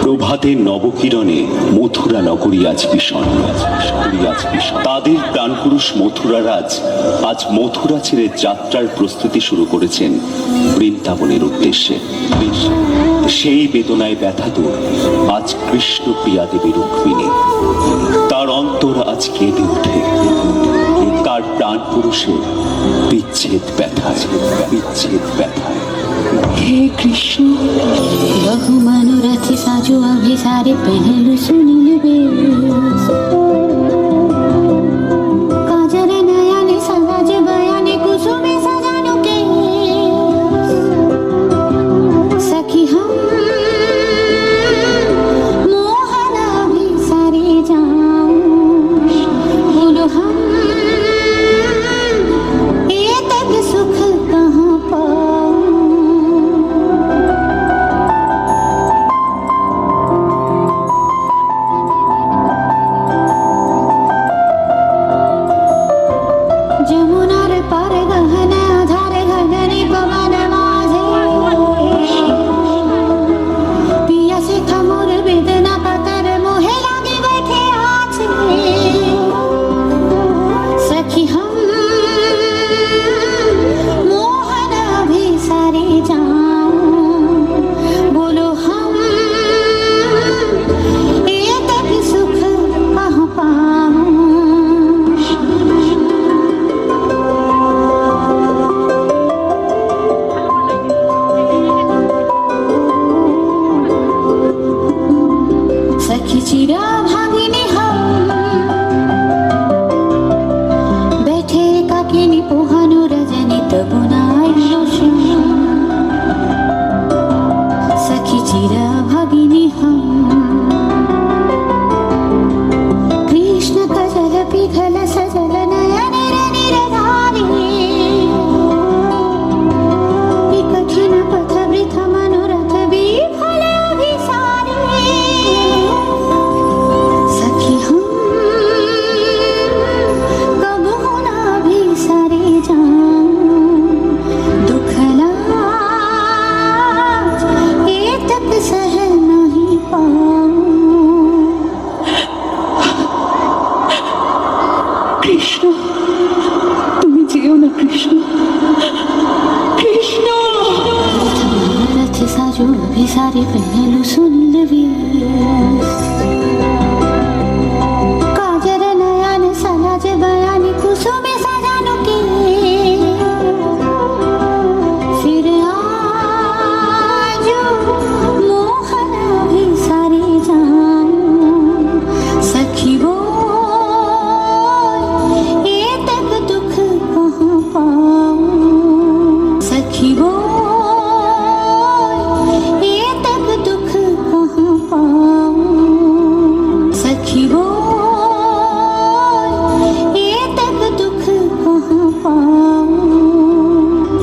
প্রভাতের নবকিরণে মথুরা নগরী আজ ভীষণ, তাদের প্রাণপুরুষ মথুরা রাজ আজ মথুরা ছেড়ে যাত্রার প্রস্তুতি শুরু করেছেন বৃন্দাবনের উদ্দেশ্যে। সেই বেদনায় ব্যথাতুর আজ কৃষ্ণ প্রিয়া দেবী রুক্মিণী। তার অন্তর আজ কেঁদে ওঠে তার প্রাণপুরুষের বিচ্ছেদ ব্যথায়। हे कृष्ण बहु मनोरथ साजो अभिसारे पहलू सुनील बेस काजल नयने सवाज बयाने कुसुमे सजानो के सखी हम मोहन अभिसारे जाऊं बोलो हम ये तक सुख कहाँ पाऊं। যমুনার পারে গহনে আধারে গগনে পবন মাঝে পিয়া সে খামোর বেদনা পাতার মোহে লাগে बैठे আছে सखी हम मोहन अभिसारे जाऊं बोलो हम ये तक सुख कहाँ पाऊं। सखी चिरा भागिनी हम बैठे काकिनी पोहानु रजनी तबु नाई रोशन सखी चिरा भागिनी हम कृष्ण कजल पिघल सजल नयन निरधारी कठिन पथ वृथ मनोरथ विफल अभिसारी सखी हम कब होना भी सारे जाऊं दुख लाज ये तक सह नहीं पाऊं। কৃষ্ণ তুমি যেও না কৃষ্ণ, কৃষ্ণ रथ साजो अभिसारे पहलू सुनील वीर